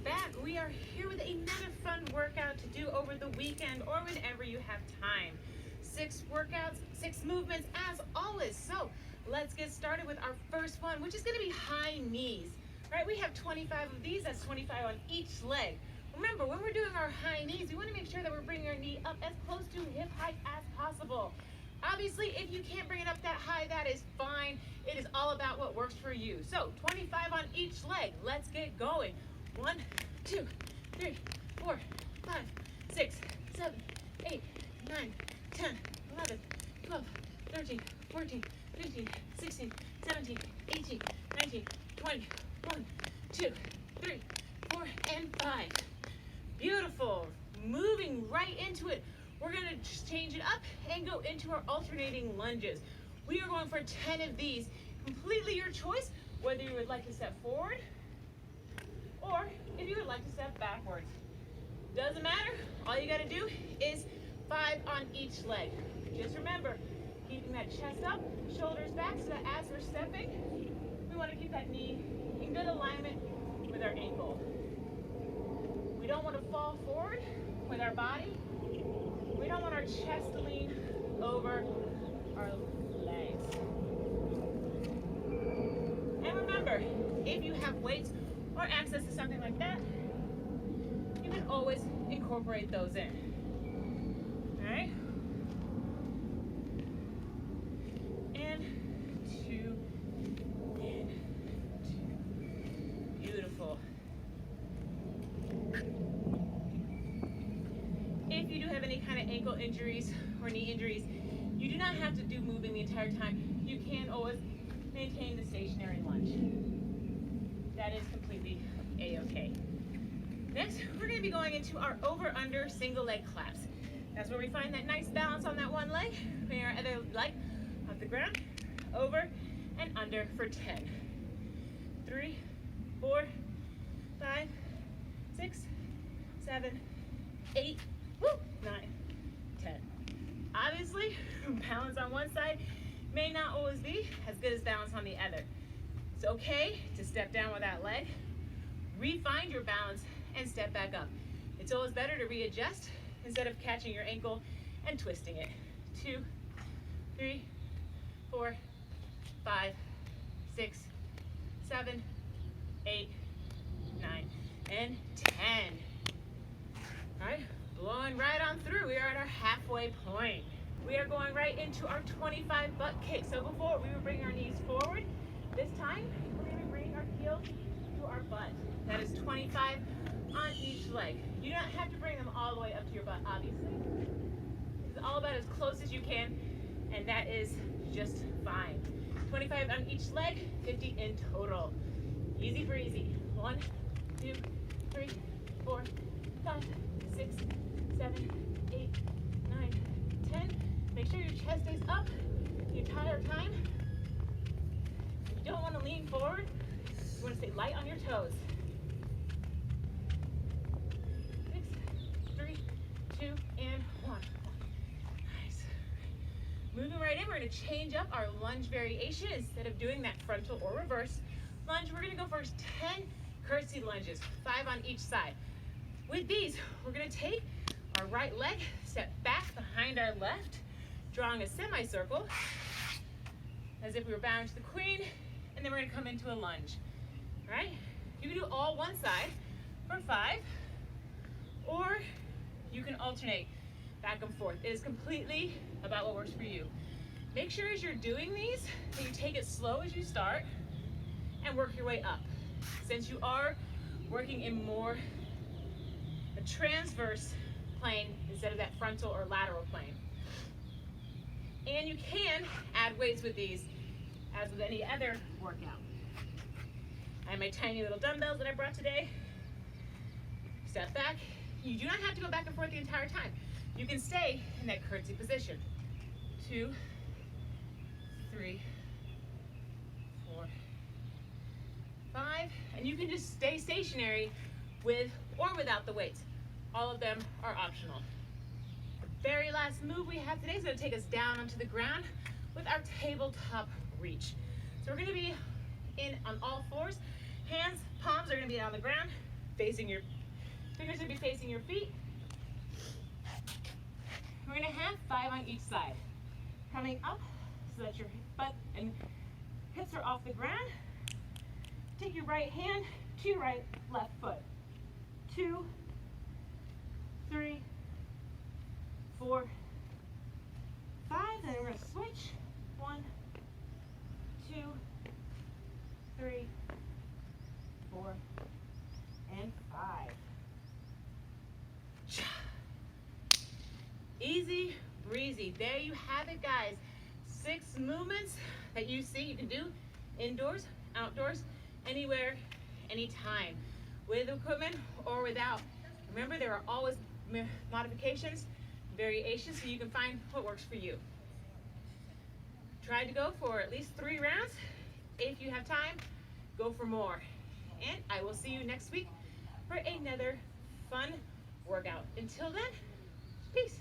back. We are here with another fun workout to do over the weekend or whenever you have time. 6 workouts, 6 movements as always. So let's get started with our first one, which is going to be high knees. Right, we have 25 of these. That's 25 on each leg. Remember, when we're doing our high knees, we want to make sure that we're bringing our knee up as close to hip height as possible. Obviously, if you can't bring it up that high, that is fine. It is all about what works for you. So 25 on each leg. Let's get going. 1, 2, 3, 4, 5, 6, 7, 8, 9, 10, 11, 12, 13, 14, 15, 16, 17, 18, 19, 20, 1, 2, 3, 4, and 5. Beautiful. Moving right into it. We're going to just change it up and go into our alternating lunges. We are going for 10 of these. Completely your choice, whether you would like to step forward or if you would like to step backwards. Doesn't matter. All you got to do is 5 on each leg. Just remember, keeping that chest up, shoulders back, so that as we're stepping, we want to keep that knee in good alignment with our ankle. We don't want to fall forward with our body. We don't want our chest to lean over our legs. And remember, if you have weights or access to something like that, you can always incorporate those in. All right? And 2, and 2. Beautiful. If you do have any kind of ankle injuries or knee injuries, you do not have to do moving the entire time. You can always maintain the stationary lunge. That is completely a-okay. Next, we're going to be going into our over-under single leg claps. That's where we find that nice balance on that one leg, bring our other leg off the ground, over and under for 10. 3, 4, 5, 6, 7, 8, 9, 10. Obviously, balance on one side may not always be as good as balance on the other. It's okay to step down with that leg, re-find your balance, and step back up. It's always better to readjust instead of catching your ankle and twisting it. 2, 3, 4, 5, 6, 7, 8, 9, and 10. All right, blowing right on through. We are at our halfway point. We are going right into our 25 butt kick. So before, we were bringing our knees forward. This time, we're going to be bringing our heels to our butt. That is 25 on each leg. You don't have to bring them all the way up to your butt, obviously. It's all about as close as you can, and that is just fine. 25 on each leg, 50 in total. Easy breezy. 1, 2, 3, 4, 5, 6, 7, 8, 9, 10. Make sure your chest stays up the entire time. You don't want to lean forward. You want to stay light on your toes. 6, 3, 2, and 1. Nice. Moving right in, we're going to change up our lunge variation. Instead of doing that frontal or reverse lunge, we're going to go for 10 curtsy lunges, 5 on each side. With these, we're going to take our right leg, step back behind our left, drawing a semicircle, as if we were bowing to the queen, and then we're going to come into a lunge. All right? You can do all one side for 5, or you can alternate back and forth. It is completely about what works for you. Make sure as you're doing these that you take it slow as you start and work your way up. Since you are working in more a transverse plane instead of that frontal or lateral plane. And you can add weights with these as with any other workout. I have my tiny little dumbbells that I brought today. Step back. You do not have to go back and forth the entire time. You can stay in that curtsy position. 2, 3, 4, 5, and you can just stay stationary with or without the weights. All of them are optional. The very last move we have today is going to take us down onto the ground with our tabletop reach. So we're going to be in on all fours. Hands, palms are going to be on the ground. fingers should be facing your feet. We're gonna have 5 on each side. Coming up so that your butt and hips are off the ground. Take your right hand to your left foot. 2, 3, 4, 5. Then we're gonna switch. 1, 2, 3, 4, and 5. Easy breezy. There you have it, guys. 6 movements that you see you can do indoors, outdoors, anywhere, anytime, with equipment or without. Remember, there are always modifications, variations, so you can find what works for you. Try to go for at least 3 rounds. If you have time, go for more. And I will see you next week for another fun workout. Until then, peace.